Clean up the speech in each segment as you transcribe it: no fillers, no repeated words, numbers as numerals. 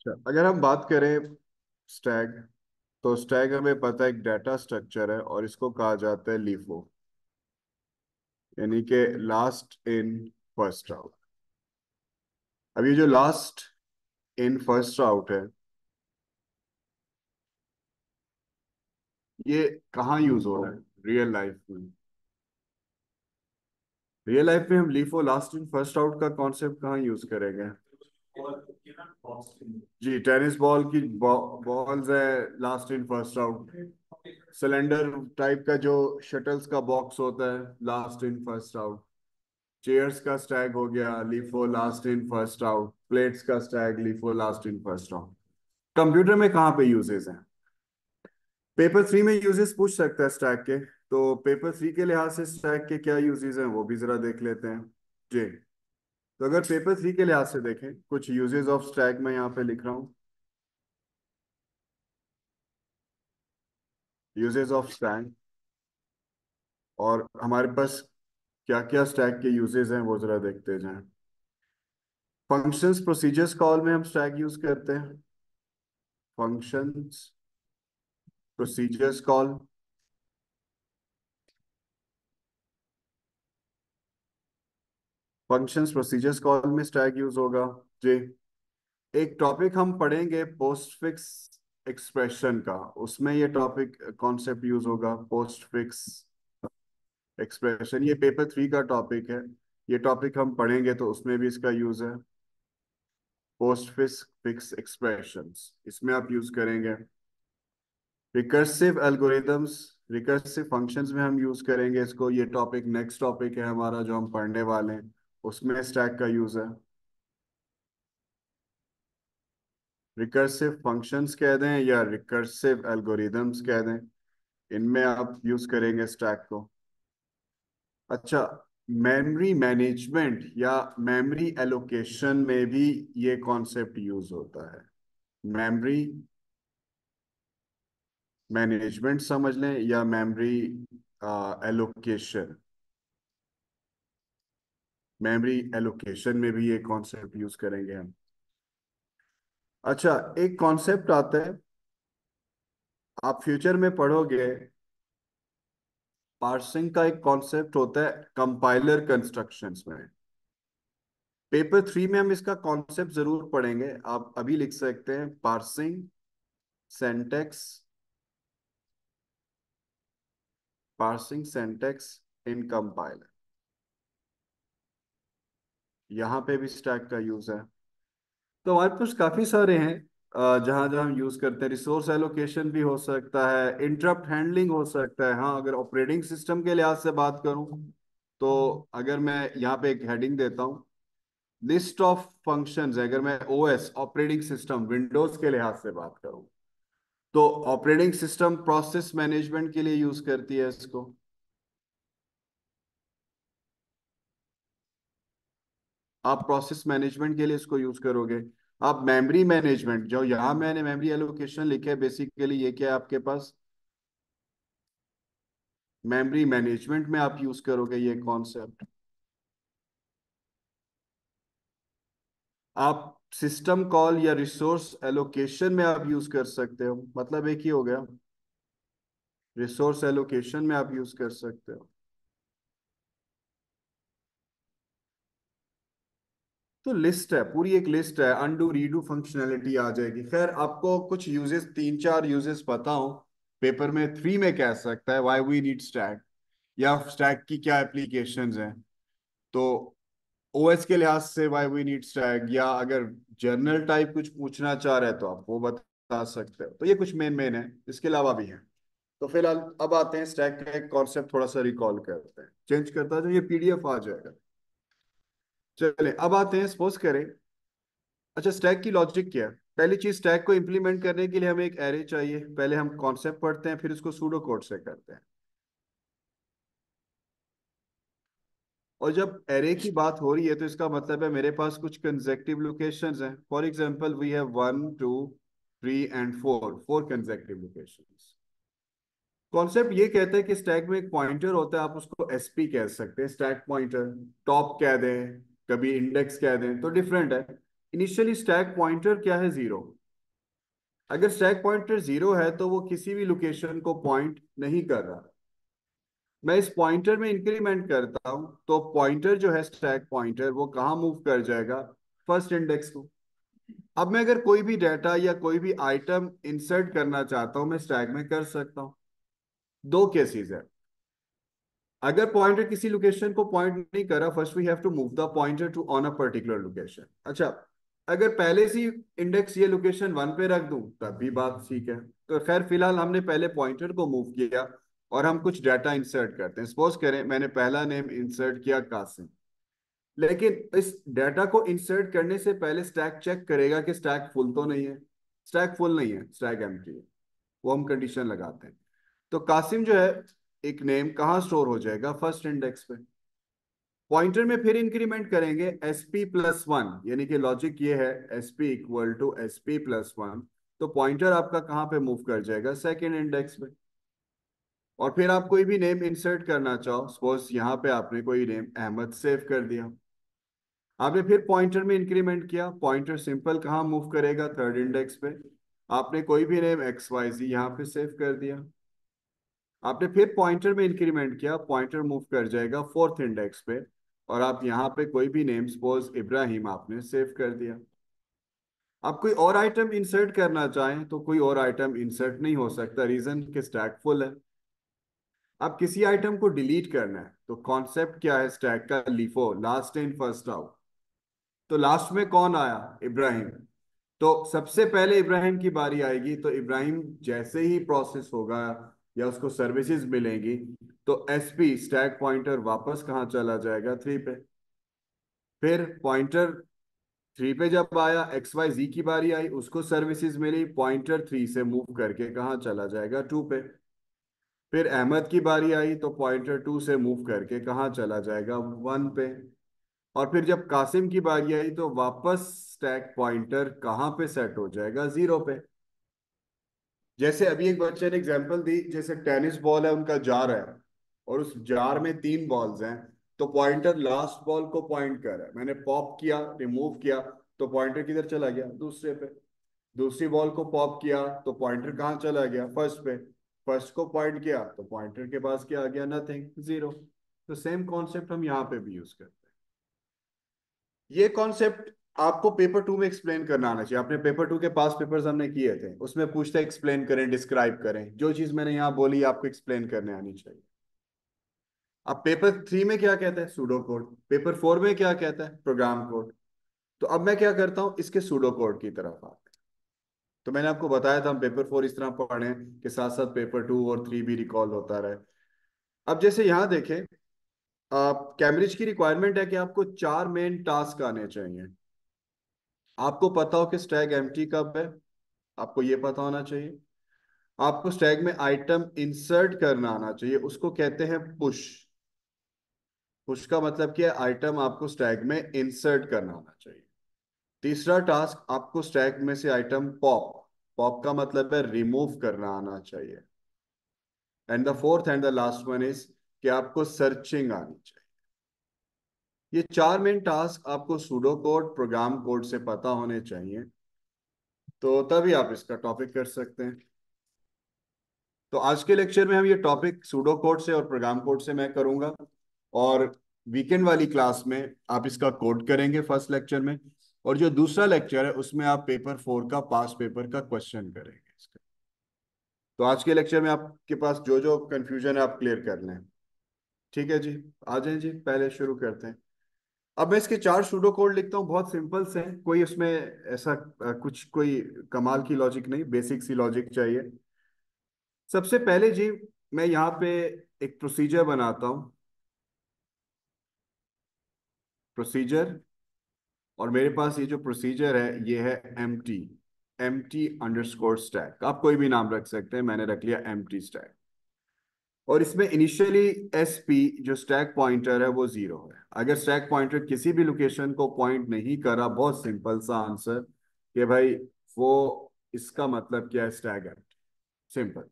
अच्छा, अगर हम बात करें स्टैक, तो स्टैक हमें पता है एक डाटा स्ट्रक्चर है और इसको कहा जाता है लीफो, यानी कि लास्ट इन फर्स्ट आउट। अब ये जो लास्ट इन फर्स्ट आउट है, ये कहाँ यूज हो रहा है रियल लाइफ में? रियल लाइफ में हम LIFO last in first out का कॉन्सेप्ट कहाँ यूज करेंगे? जी, टेनिस बॉल की बॉल्स है last in first out. Cylinder type का जो शटल्स का बॉक्स होता है last in first out. Chairs का स्टैग हो गया LIFO last in first out. Plates का stack LIFO last in first out. Computer में कहाँ पे यूजेस हैं? पेपर थ्री में यूजेस पूछ सकता है स्टैक के। तो पेपर थ्री के लिहाज से स्टैक के क्या यूजेस हैं वो भी जरा देख लेते हैं। जी, तो अगर पेपर थ्री के लिहाज से देखें, कुछ यूजेस ऑफ स्टैक मैं यहाँ पे लिख रहा हूँ। यूजेस ऑफ स्टैक, और हमारे पास क्या क्या स्टैक के यूजेस हैं वो जरा देखते जाएं। फंक्शंस प्रोसीजर्स कॉल में हम स्टैक यूज करते हैं। Functions procedures call, functions procedures call में स्टैक यूज होगा। जी, एक टॉपिक हम पढ़ेंगे पोस्टफिक्स एक्सप्रेशन का, उसमें ये टॉपिक कॉन्सेप्ट यूज होगा पोस्टफिक्स एक्सप्रेशन। ये पेपर थ्री का टॉपिक है। ये टॉपिक हम पढ़ेंगे तो उसमें भी इसका यूज है। पोस्टफिक्स फिक्स एक्सप्रेशंस इसमें आप यूज करेंगे। रिकर्सिव एल्गोरिदम्स, रिकर्सिव फंक्शंस में हम यूज करेंगे इसको। ये टॉपिक नेक्स्ट टॉपिक है हमारा जो हम पढ़ने वाले हैं, उसमें स्टैक का यूज है। रिकर्सिव फंक्शंस कह दें या रिकर्सिव एल्गोरिदम्स कह दें, इनमें आप यूज करेंगे स्टैक को। अच्छा, मेमोरी मैनेजमेंट या मेमोरी एलोकेशन में भी ये कॉन्सेप्ट यूज होता है। मेमोरी मैनेजमेंट समझ लें या मेमोरी एलोकेशन। मेमोरी एलोकेशन में भी ये कॉन्सेप्ट यूज करेंगे हम। अच्छा, एक कॉन्सेप्ट आता है, आप फ्यूचर में पढ़ोगे। पार्सिंग का एक कॉन्सेप्ट होता है कंपाइलर कंस्ट्रक्शंस में। पेपर थ्री में हम इसका कॉन्सेप्ट जरूर पढ़ेंगे। आप अभी लिख सकते हैं पार्सिंग सेंटेक्स, पार्सिंग सेंटेक्स इन कंपाइलर। यहाँ पे भी स्टैक का यूज है। तो हमारे पास काफी सारे हैं जहां जहां हम यूज करते हैं। रिसोर्स एलोकेशन भी हो सकता है, इंटरप्ट हैंडलिंग हो सकता है। हाँ, अगर ऑपरेटिंग सिस्टम के लिहाज से बात करूं, तो अगर मैं यहाँ पे एक हेडिंग देता हूँ लिस्ट ऑफ फंक्शंस, अगर मैं ओएस ऑपरेटिंग सिस्टम विंडोज के लिहाज से बात करूं, तो ऑपरेटिंग सिस्टम प्रोसेस मैनेजमेंट के लिए यूज करती है इसको। आप प्रोसेस मैनेजमेंट के लिए इसको यूज करोगे। आप मेमोरी मैनेजमेंट, जो यहाँ मैंने मेमोरी एलोकेशन लिखे है, बेसिकली ये क्या है आपके पास, मेमोरी मैनेजमेंट में आप यूज करोगे ये कॉन्सेप्ट। आप सिस्टम कॉल या रिसोर्स एलोकेशन में आप यूज कर सकते हो, मतलब एक ही हो गया। रिसोर्स एलोकेशन में आप यूज कर सकते हो। तो लिस्ट है, पूरी एक लिस्ट है, अनडू रीडू फंक्शनैलिटी आ जाएगी। खैर, आपको कुछ यूजेस, तीन चार यूजेस पता हो पेपर में थ्री में कह सकता है व्हाई वी नीड स्टैक, या स्टैक की क्या एप्लीकेशंस हैं। तो ओएस के लिहाज से व्हाई वी नीड स्टैक, या अगर जर्नल टाइप कुछ पूछना चाह रहे हैं तो आप वो बता सकते हो। तो ये कुछ मेन मेन है, इसके अलावा भी है। तो फिलहाल अब आते हैं स्टैक का एक कॉन्सेप्ट थोड़ा सा रिकॉल करते हैं, चेंज करता है जो ये पीडीएफ आ जाएगा। चलिए अब आते हैं, सपोज करें। अच्छा, स्टैक की लॉजिक क्या है? पहली चीज, स्टैक को इंप्लीमेंट करने के लिए हमें एक एरे चाहिए। पहले हम कॉन्सेप्ट पढ़ते हैं, फिर इसको सूडो कोड से करते हैं। और जब एरे की बात हो रही है तो इसका मतलब है मेरे पास कुछ कंसेक्टिव लोकेशंस हैं। For example we have 1 2 3 and 4, 4 consecutive locations. Concept ये कहता है कि स्टैक में एक पॉइंटर होता है, आप उसको एसपी कह सकते हैं, स्टैक पॉइंटर। टॉप कह दें, कभी इंडेक्स कह दें, तो डिफरेंट है। इनिशियली स्टैक पॉइंटर क्या है, 0। अगर स्टैक पॉइंटर 0 है तो वो किसी भी लोकेशन को पॉइंट नहीं कर रहा। मैं इस पॉइंटर में इंक्रीमेंट करता हूं तो पॉइंटर जो है स्टैक पॉइंटर वो कहाँ मूव कर जाएगा, फर्स्ट इंडेक्स को। अब मैं अगर कोई भी डाटा या कोई भी आइटम इंसर्ट करना चाहता हूं मैं स्टैक में कर सकता हूं। दो केसेस है। अगर पॉइंटर किसी लोकेशन को पॉइंट नहीं करा, first we have to move the pointer to on a particular location. अच्छा, अगर पहले से इंडेक्स ये लोकेशन 1 पे रख दूं तब भी बात ठीक है। तो खैर फिलहाल हमने पहले पॉइंटर को मूव किया और हम कुछ डाटा इंसर्ट करते हैं। सपोज करें मैंने पहला नेम इंसर्ट किया कासिम, लेकिन इस डाटा को इंसर्ट करने से पहले स्टैक चेक करेगा कि स्टैक फुल तो नहीं है। स्टैक फुल नहीं है, स्टैक एम्प्टी है। वो हम कंडीशन लगाते हैं। तो कासिम जो है एक नेम कहाँ स्टोर हो जाएगा, फर्स्ट इंडेक्स पे। पॉइंटर में फिर इंक्रीमेंट करेंगे SP+1, यानी कि लॉजिक ये है SP = SP+1। तो पॉइंटर आपका कहाँ पे मूव कर जाएगा, सेकेंड इंडेक्स पे। और फिर आप कोई भी नेम इंसर्ट करना चाहो, सपोज यहाँ पे आपने कोई नेम अहमद सेव कर दिया। आपने फिर पॉइंटर में इंक्रीमेंट किया, पॉइंटर सिंपल कहाँ मूव करेगा, थर्ड इंडेक्स पे। आपने कोई भी नेम XYZ यहाँ पे सेव कर दिया। आपने फिर पॉइंटर में इंक्रीमेंट किया, पॉइंटर मूव कर जाएगा फोर्थ इंडेक्स पे। और आप यहाँ पे कोई भी नेम सपोज इब्राहिम आपने सेव कर दिया। आप कोई और आइटम इंसर्ट करना चाहें तो कोई और आइटम इंसर्ट नहीं हो सकता, रीजन कि स्टैक फुल है। अब किसी आइटम को डिलीट करना है तो कॉन्सेप्ट क्या है स्टैक का, LIFO, last in first out. तो लास्ट में कौन आया, इब्राहिम। तो सबसे पहले इब्राहिम की बारी आएगी, तो इब्राहिम जैसे ही प्रोसेस होगा या उसको सर्विसेज मिलेंगी तो SP स्टैक पॉइंटर वापस कहाँ चला जाएगा, 3 पे। फिर पॉइंटर 3 पे जब आया, XYZ की बारी आई, उसको सर्विसेज मिली, पॉइंटर 3 से मूव करके कहाँ चला जाएगा, 2 पे। फिर अहमद की बारी आई तो पॉइंटर 2 से मूव करके कहाँ चला जाएगा, 1 पे। और फिर जब कासिम की बारी आई तो वापस स्टैक पॉइंटर कहाँ पे सेट हो जाएगा, 0 पे। जैसे अभी एक बच्चे ने एग्जांपल दी, जैसे टेनिस बॉल है, उनका जार है और उस जार में 3 बॉल्स हैं। तो पॉइंटर लास्ट बॉल को पॉइंट कर रहा है, मैंने पॉप किया, रिमूव किया, तो पॉइंटर किधर चला गया, दूसरे पे। दूसरी बॉल को पॉप किया तो पॉइंटर कहाँ चला गया, फर्स्ट पे। फर्स्ट को पॉइंट किया तो पॉइंटर के पास क्या आ गया, नथिंग, 0। तो सेम कॉन्सेप्ट हम यहाँ पे भी यूज करते हैं। ये कॉन्सेप्ट आपको पेपर 2 में एक्सप्लेन करना आना चाहिए। आपने पेपर 2 के पास पेपर्स हमने किए थे, उसमें पूछता है एक्सप्लेन करें, डिस्क्राइब करें। जो चीज मैंने यहाँ बोली आपको एक्सप्लेन करने आनी चाहिए। अब पेपर 3 में क्या कहता है, सूडो कोड। पेपर 4 में क्या कहता है, प्रोग्राम कोड। तो अब मैं क्या करता हूँ, इसके सूडो कोड की तरफ आते हैं। तो मैंने आपको बताया था हम पेपर 4 इस तरह पढ़ें कि साथ साथ पेपर 2 और 3 भी रिकॉल होता रहे। अब जैसे यहाँ देखें, कैम्ब्रिज की रिक्वायरमेंट है कि आपको 4 मेन टास्क आने चाहिए। आपको पता हो कि स्टैक एम्प्टी कब है, आपको ये पता होना चाहिए। आपको स्टैक में आइटम इंसर्ट करना आना चाहिए, उसको कहते हैं पुश। पुश का मतलब क्या है, आइटम आपको स्टैक में इंसर्ट करना आना चाहिए। तीसरा टास्क, आपको स्टैक में से आइटम पॉप। पॉप का मतलब है रिमूव करना आना चाहिए। And the fourth and the last one is कि आपको सर्चिंग आनी चाहिए। ये 4 मेन टास्क आपको सूडो कोड, प्रोग्राम कोड से पता होने चाहिए, तो तभी आप इसका टॉपिक कर सकते हैं। तो आज के लेक्चर में हम ये टॉपिक सूडो कोड से और प्रोग्राम कोड से मैं करूंगा। और वीकेंड वाली क्लास में आप इसका कोड करेंगे फर्स्ट लेक्चर में। और जो दूसरा लेक्चर है उसमें आप पेपर 4 का पास पेपर का क्वेश्चन करेंगे इसका। तो आज के लेक्चर में आपके पास जो जो कंफ्यूजन है आप क्लियर कर लें। ठीक है जी, आ जाएं जी, पहले शुरू करते हैं। अब मैं इसके 4 सूडो कोड लिखता हूँ, बहुत सिंपल से हैं, कोई उसमें ऐसा कुछ कोई कमाल की लॉजिक नहीं, बेसिक सी लॉजिक चाहिए। सबसे पहले जी, मैं यहाँ पे एक प्रोसीजर बनाता हूँ, प्रोसीजर। और मेरे पास ये जो प्रोसीजर है ये है एम्प्टी, empty_stack। आप कोई भी नाम रख सकते हैं, मैंने रख लिया empty stack। और इसमें इनिशियली SP जो स्टैक पॉइंटर है वो 0 है। अगर स्टैक पॉइंटर किसी भी लोकेशन को पॉइंट नहीं करा, बहुत सिंपल सा आंसर कि भाई वो, इसका मतलब क्या है, स्टैक एम्प्टी, सिंपल।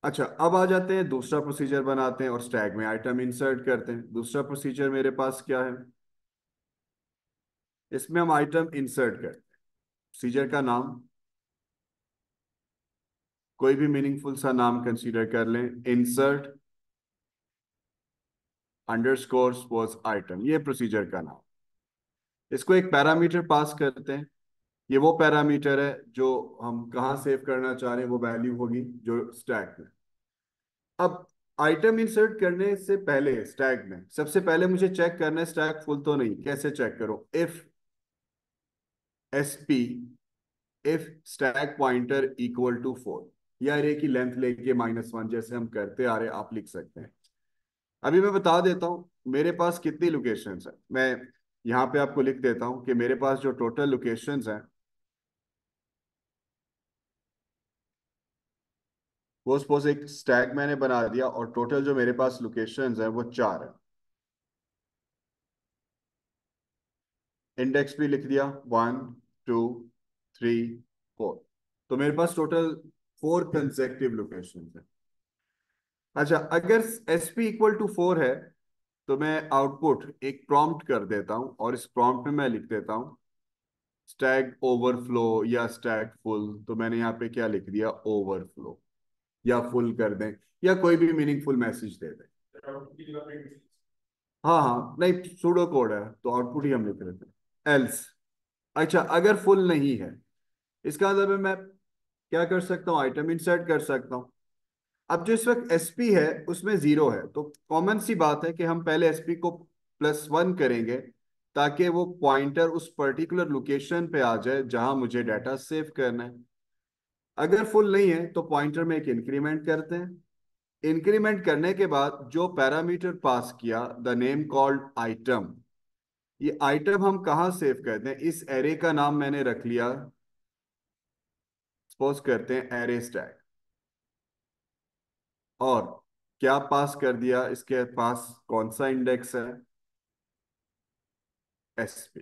अच्छा, अब आ जाते हैं दूसरा प्रोसीजर बनाते हैं और स्टैक में आइटम इंसर्ट करते हैं। दूसरा प्रोसीजर मेरे पास क्या है, इसमें हम आइटम इंसर्ट करते हैं। प्रोसीजर का नाम कोई भी मीनिंगफुल सा नाम कंसीडर कर लें, इंसर्ट अंडरस्कोर स्पोर्ट्स आइटम, ये प्रोसीजर का नाम। इसको एक पैरामीटर पास करते हैं। ये वो पैरामीटर है जो हम कहाँ सेव करना चाह रहे हैं, वो वैल्यू होगी जो स्टैक में। अब आइटम इंसर्ट करने से पहले स्टैक में सबसे पहले मुझे चेक करना है स्टैक फुल तो नहीं। कैसे चेक करूं? If SP, if stack pointer equal to 4, या अरे की लेंथ लेके -1 जैसे हम करते आ रहे, आप लिख सकते हैं। अभी मैं बता देता हूं मेरे पास कितनी लोकेशंस है। मैं यहाँ पे आपको लिख देता हूं कि मेरे पास जो टोटल लोकेशंस हैं, वो सपोज एक स्टैक मैंने बना दिया और टोटल जो मेरे पास लोकेशंस हैं वो 4 है। इंडेक्स भी लिख दिया, 1 2 3 4। तो मेरे पास टोटल 4 कंसेक्टिव लोकेशन है। अच्छा, अगर एसपी इक्वल टू 4 है तो मैं आउटपुट एक प्रॉम्प्ट कर देता हूं, और इस प्रॉम्प्ट में मैं लिख देता हूं स्टैक ओवरफ्लो या स्टैक फुल। तो मैंने यहाँ पे क्या लिख दिया? ओवरफ्लो, या फुल कर दें, या कोई भी मीनिंगफुल मैसेज दे दें। हाँ हाँ, नहीं सूडो कोड है तो आउटपुट ही हम लिख रहे थे। एल्स, अच्छा अगर फुल नहीं है, इसका मतलब है मैं क्या कर सकता हूँ? आइटम इंसर्ट कर सकता हूँ। अब जो इस वक्त एसपी है उसमें 0 है, तो कॉमन सी बात है कि हम पहले एसपी को +1 करेंगे, ताकि वो पॉइंटर उस पर्टिकुलर लोकेशन पे आ जाए जहां मुझे डाटा सेव करना है। अगर फुल नहीं है तो पॉइंटर में एक इंक्रीमेंट करते हैं। इंक्रीमेंट करने के बाद जो पैरामीटर पास किया, द नेम कॉल्ड आइटम, ये आइटम हम कहाँ सेव करते हैं? इस एरे का नाम मैंने रख लिया, सपोज करते हैं एरे स्टैक। और क्या पास कर दिया? इसके पास कौन सा इंडेक्स है? एसपी।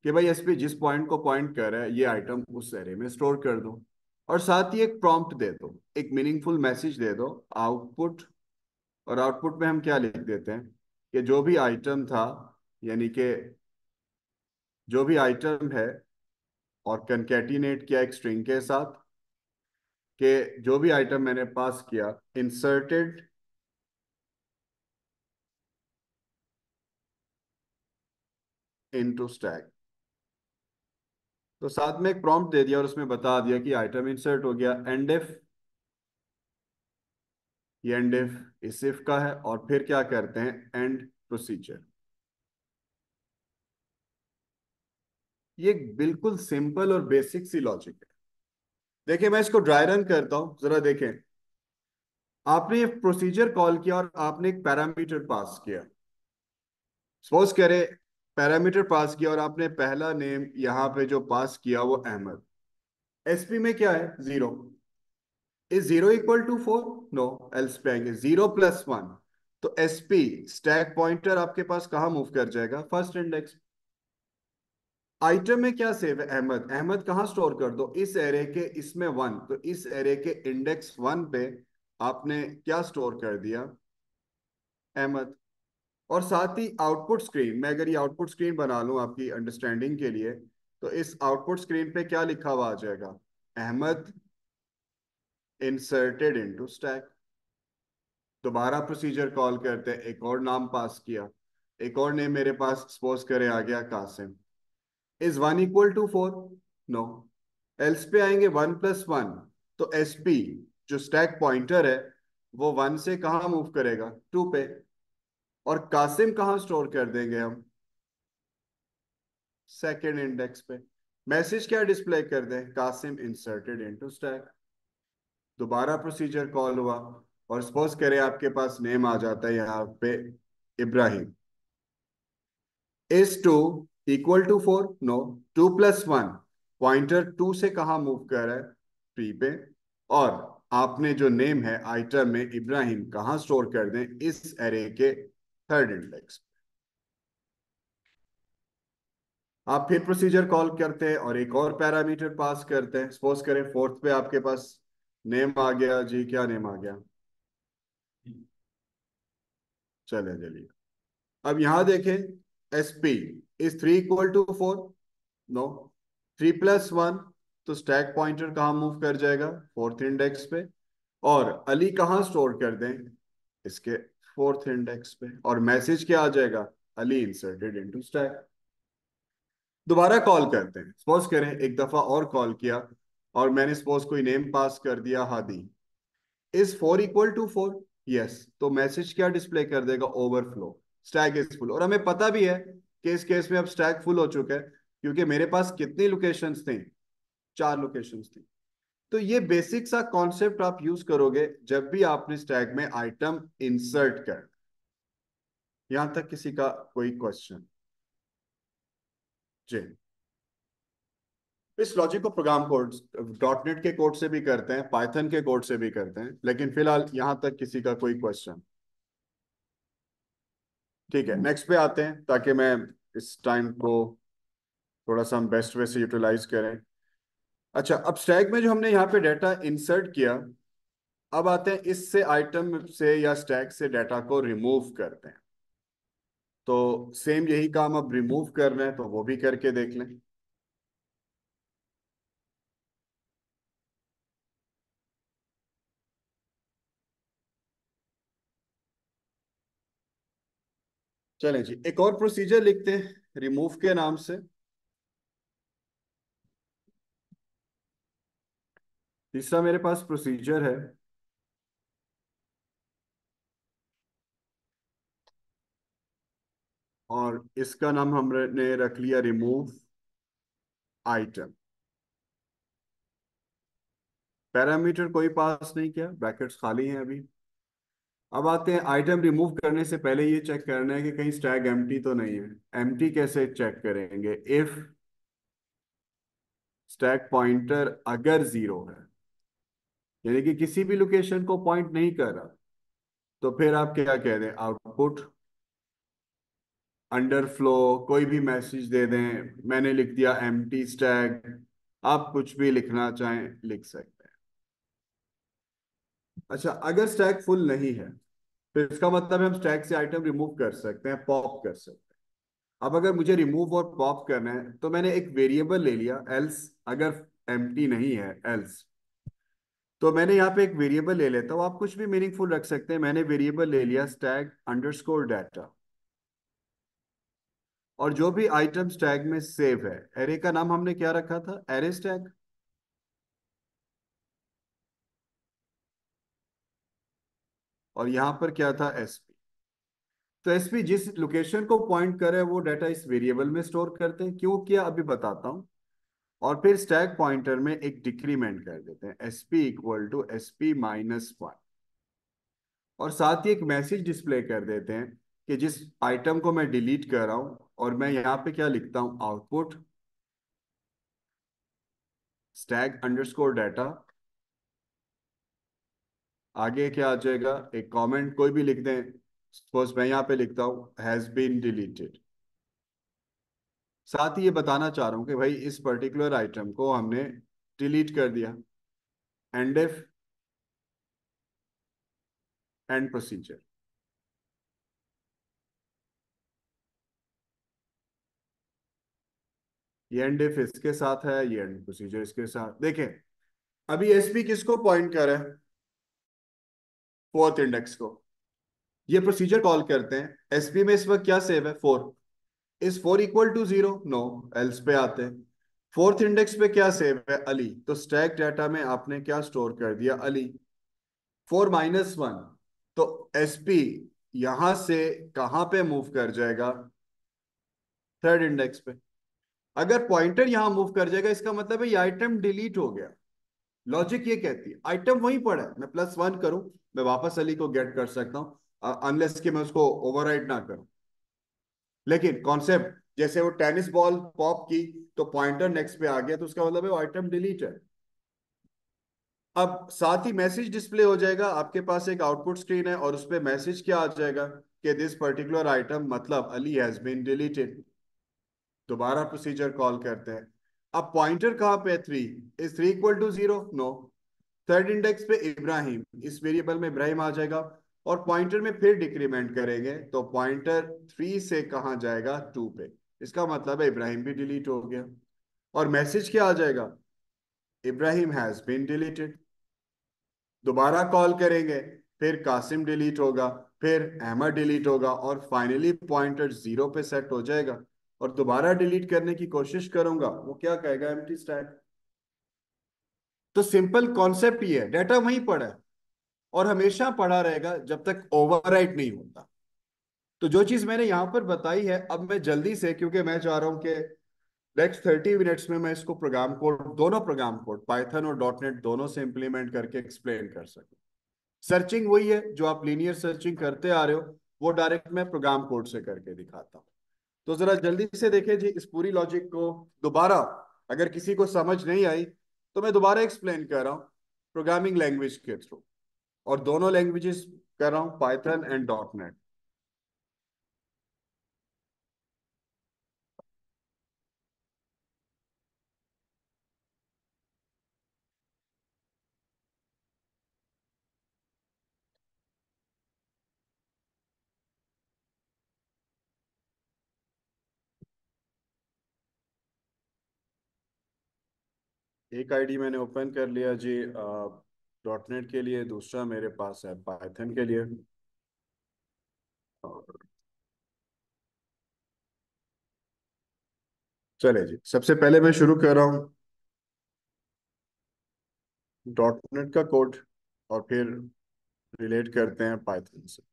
कि भाई एसपी जिस पॉइंट को पॉइंट कर रहा है, ये आइटम उस एरे में स्टोर कर दो। और साथ ही एक प्रॉम्प्ट दे दो, एक मीनिंगफुल मैसेज दे दो, आउटपुट। और आउटपुट में हम क्या लिख देते हैं कि जो भी आइटम था, यानी कि जो भी आइटम है, और कंकैटिनेट किया एक स्ट्रिंग के साथ, कि जो भी आइटम मैंने पास किया इंसर्टेड इनटू स्टैक। तो साथ में एक प्रॉम्प्ट दे दिया और उसमें बता दिया कि आइटम इंसर्ट हो गया। एंड इफ, ये एंड इफ इस इफ का है। और फिर क्या करते हैं? And procedure. ये बिल्कुल सिंपल और बेसिक सी लॉजिक है। देखिए मैं इसको ड्राई रन करता हूं, जरा देखें। आपने ये प्रोसीजर कॉल किया और आपने एक पैरामीटर पास किया। सपोज करें पैरामीटर पास किया और आपने पहला नेम यहां पे जो पास किया वो अहमद। एसपी में क्या है? 0। Is 0 equal to 4? No. Else पे आएंगे 0 + 1। तो एसपी स्टैक पॉइंटर आपके पास कहाँ मूव कर जाएगा? First index. आइटम में क्या सेव है? अहमद। अहमद कहाँ स्टोर कर दो? इस एरे के, इसमें 1, तो इस एरे के इंडेक्स 1 पे आपने क्या स्टोर कर दिया? अहमद। और साथ ही आउटपुट स्क्रीन, मैं अगर ये आउटपुट स्क्रीन बना लूं आपकी अंडरस्टैंडिंग के लिए, तो इस आउटपुट स्क्रीन पे क्या लिखा हुआ आ जाएगा? Ahmad inserted into stack. दोबारा प्रोसीजर कॉल करते हैं, एक और नाम पास किया, एक और नेम मेरे पास सपोज करे आ गया Qasim. Is 1 equal to 4? No. Else पे आएंगे 1 + 1। तो एसपी जो स्टैक पॉइंटर है वो 1 से कहाँ मूव करेगा? 2 पे। और कासिम कहाँ स्टोर कर देंगे हम? सेकेंड इंडेक्स पे। मैसेज क्या डिस्प्ले कर दें? Qasim inserted into stack. दोबारा प्रोसीजर कॉल हुआ, और सपोज करें आपके पास नेम आ जाता है यहाँ पे Ibrahim. Is 2 equal to 4? No. 2 + 1, pointer 2 से कहाँ मूव कर रहा है? 3 पे। और आपने जो नेम है आइटम में इब्राहिम, कहाँ स्टोर कर दें? इस एरे के थर्ड इंडेक्स। आप फिर प्रोसीजर कॉल करते हैं और एक और पैरामीटर पास करते हैं। सपोज करें फोर्थ पे आपके पास नेम आ गया जी। क्या नेम आ गया? चले चलिए। अब यहां देखें, S P is 3 equal to 4? No. 3 + 1, तो स्टैक पॉइंटर कहाँ मूव कर जाएगा, फोर्थ इंडेक्स पे। और अली कहाँ स्टोर कर दें, इसके फोर्थ इंडेक्स पे। और मैसेज क्या आ जाएगा, अली इंसर्टेड इनटू स्टैक। दोबारा कॉल करते हैं, सपोज करें एक दफा और कॉल किया, और मैंने सपोज कोई नेम पास कर दिया हादी। इज 4 = 4, यस, तो मैसेज क्या डिस्प्ले कर देगा, ओवरफ्लो, स्टैक इज फुल। और हमें पता भी है कि इस केस में अब स्टैक फुल हो चुका है, क्योंकि मेरे पास कितनी लोकेशंस थी, 4 लोकेशंस थी। तो ये बेसिक सा कॉन्सेप्ट आप यूज करोगे जब भी आपने स्टैक में आइटम इंसर्ट कर। यहां तक किसी का कोई क्वेश्चन? जी। इस लॉजिक को प्रोग्राम कोड, डॉट नेट के कोड से भी करते हैं, पाइथन के कोड से भी करते हैं, लेकिन फिलहाल यहां तक किसी का कोई क्वेश्चन? ठीक है, नेक्स्ट पे आते हैं, ताकि मैं इस टाइम को थोड़ा सा हम बेस्ट वे से यूटिलाइज करें। अच्छा, अब स्टैक में जो हमने यहाँ पे डाटा इंसर्ट किया, अब आते हैं इससे आइटम से या स्टैक से डाटा को रिमूव करते हैं। तो सेम यही काम अब रिमूव कर रहे हैं, तो वो भी करके देख लें। चलें जी, एक और प्रोसीजर लिखते हैं रिमूव के नाम से। तीसरा मेरे पास प्रोसीजर है, और इसका नाम हमने रख लिया रिमूव आइटम। पैरामीटर कोई पास नहीं किया, ब्रैकेट्स खाली हैं अभी। अब आते हैं, आइटम रिमूव करने से पहले ये चेक करना है कि कहीं स्टैक एम्प्टी तो नहीं है। एम्प्टी कैसे चेक करेंगे, इफ स्टैक पॉइंटर अगर 0 है, यानी कि किसी भी लोकेशन को पॉइंट नहीं कर रहा, तो फिर आप क्या कह दें, आउटपुट अंडरफ्लो, कोई भी मैसेज दे दें। मैंने लिख दिया एम्प्टी स्टैक, आप कुछ भी लिखना चाहें लिख सकते हैं। अच्छा, अगर स्टैक फुल नहीं है, तो इसका मतलब है हम स्टैक से आइटम रिमूव कर सकते हैं, पॉप कर सकते हैं। अब अगर मुझे रिमूव और पॉप करना है, तो मैंने एक वेरिएबल ले लिया एल्स, अगर एम्प्टी नहीं है एल्स, तो मैंने यहाँ पे एक वेरिएबल ले लेता हूँ। आप कुछ भी मीनिंगफुल रख सकते हैं, मैंने वेरिएबल ले लिया स्टैक अंडरस्कोर डाटा। और जो भी आइटम स्टैक में सेव है, एरे का नाम हमने क्या रखा था, एरे स्टैक। और यहाँ पर क्या था, एसपी। तो एसपी जिस लोकेशन को पॉइंट करे वो डाटा इस वेरिएबल में स्टोर करते हैं। क्यों किया अभी बताता हूँ। और फिर स्टैक पॉइंटर में एक डिक्रीमेंट कर देते हैं, SP = SP-1। और साथ ही एक मैसेज डिस्प्ले कर देते हैं कि जिस आइटम को मैं डिलीट कर रहा हूं, और मैं यहाँ पे क्या लिखता हूं, आउटपुट स्टैक अंडरस्कोर डाटा। आगे क्या आ जाएगा, एक कमेंट कोई भी लिख दें। सपोज मैं यहाँ पे लिखता हूँ हैज बीन डिलीटेड। साथ ही ये बताना चाह रहा हूँ कि भाई इस पर्टिकुलर आइटम को हमने डिलीट कर दिया। एंड इफ एंड प्रोसीजर, ये एंड इफ इसके साथ है, ये एंड प्रोसीजर इसके साथ। देखें, अभी एसपी किसको पॉइंट कर रहा है, फोर्थ इंडेक्स को। ये प्रोसीजर कॉल करते हैं, एसपी में इस वक्त क्या सेव है, 4। इज 4 = 0, नो, एल्स पे आते हैं। फोर्थ इंडेक्स पे क्या सेव है, अली, तो स्टैक डाटा में आपने क्या स्टोर कर दिया, अली। 4 - 1, तो एसपी यहां से कहां पे मूव कर जाएगा, थर्ड इंडेक्स पे। अगर पॉइंटर यहां मूव कर जाएगा, इसका मतलब है ये आइटम डिलीट हो गया। लॉजिक ये कहती है आइटम वहीं पड़ा है, मैं +1 करूं, मैं वापस अली को गेट कर सकता हूं, अनलेस कि मैं उसको ओवरराइड ना करूं। लेकिन कॉन्सेप्ट, जैसे वो टेनिस बॉल पॉप की, तो पॉइंटर नेक्स्ट पे आ गया, तो उसका मतलब है वो आइटम डिलीट है। अब साथ ही मैसेज डिस्प्ले हो जाएगा, आपके पास एक आउटपुट स्क्रीन है, और उस पे मैसेज क्या आ जाएगा कि दिस पर्टिकुलर आइटम, मतलब अली हैज बीन डिलीटेड। दोबारा प्रोसीजर कॉल करते हैं। अब पॉइंटर कहाँ पे है, 3। Is 3 = 0, no. थर्ड इंडेक्स पे इब्राहिम, इस वेरिएबल में इब्राहिम आ जाएगा। और पॉइंटर में फिर डिक्रीमेंट करेंगे, तो पॉइंटर 3 से कहाँ जाएगा, 2 पे। इसका मतलब है इब्राहिम भी डिलीट हो गया। और मैसेज क्या आ जाएगा, इब्राहिम हैज बीन डिलीटेड। दोबारा कॉल करेंगे, फिर कासिम डिलीट होगा, फिर अहमद डिलीट होगा, और फाइनली पॉइंटर जीरो पे सेट हो जाएगा। और दोबारा डिलीट करने की कोशिश करूंगा, वो क्या कहेगा, एम्प्टी स्टैक। तो सिंपल कॉन्सेप्ट ये है, डाटा वहीं पड़ा है और हमेशा पड़ा रहेगा जब तक ओवरराइट नहीं होता। तो जो चीज मैंने यहां पर बताई है, अब मैं जल्दी से, क्योंकि मैं चाह रहा हूं कि नेक्स्ट 30 मिनट्स में मैं इसको प्रोग्राम कोड, दोनों प्रोग्राम कोड पाइथन और डॉट नेट दोनों से इंप्लीमेंट करके एक्सप्लेन कर सकूं। सर्चिंग वही है जो आप लीनियर सर्चिंग करते आ रहे हो, वो डायरेक्ट मैं प्रोग्राम कोड से करके दिखाता हूँ। तो जरा जल्दी से देखें जी इस पूरी लॉजिक को दोबारा। अगर किसी को समझ नहीं आई तो मैं दोबारा एक्सप्लेन कर रहा हूँ प्रोग्रामिंग लैंग्वेज के थ्रू, और दोनों लैंग्वेजेस कर रहा हूँ, पाइथन एंड डॉट नेट। एक आईडी मैंने ओपन कर लिया जी डॉट नेट के लिए, दूसरा मेरे पास है पाइथन के लिए। और चले जी, सबसे पहले मैं शुरू कर रहा हूँ डॉट नेट का कोड, और फिर रिलेट करते हैं पाइथन से।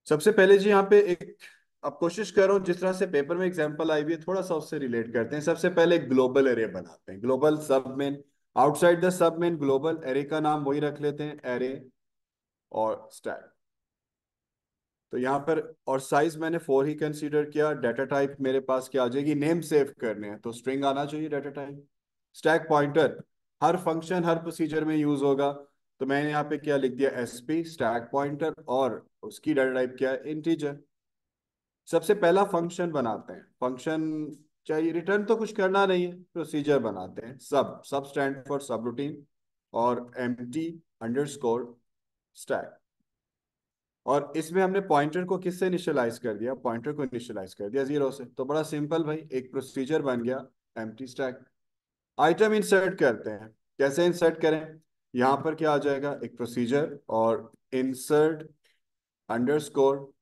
सबसे पहले जी यहाँ पे एक, अब कोशिश कर रहा हूँ जिस तरह से पेपर में एग्जांपल आई हुई है थोड़ा सा उससे रिलेट करते हैं। सबसे पहले एक ग्लोबल एरे बनाते हैं, ग्लोबल सब main. Outside the sub main global array का नाम वही रख लेते हैं, एरे और स्टैक। तो यहाँ पर, और साइज मैंने 4 ही कंसीडर किया। डाटा टाइप मेरे पास क्या आ जाएगी, नेम सेव करने हैं तो स्ट्रिंग आना चाहिए डाटा टाइप। स्टैक पॉइंटर हर फंक्शन हर प्रोसीजर में यूज होगा, तो मैंने यहाँ पे क्या लिख दिया, एसपी स्टैक पॉइंटर, और उसकी डाटा टाइप क्या है, इंटीजर। सबसे पहला फंक्शन बनाते हैं, फंक्शन चाहिए, रिटर्न तो कुछ करना नहीं है, प्रोसीजर बनाते हैं। सब सब स्टैंड फॉर सब रूटीन, और एम्प्टी अंडरस्कोर स्टैक। और इसमें हमने पॉइंटर को किससे इनिशियलाइज कर दिया, पॉइंटर को इनिशियलाइज कर दिया जीरो से। तो बड़ा सिंपल भाई, एक प्रोसीजर बन गया एम्प्टी स्टैक। आइटम इंसर्ट करते हैं, कैसे इंसर्ट करें, यहाँ पर क्या आ जाएगा, एक प्रोसीजर और इंसर्ट अंडरस्कोर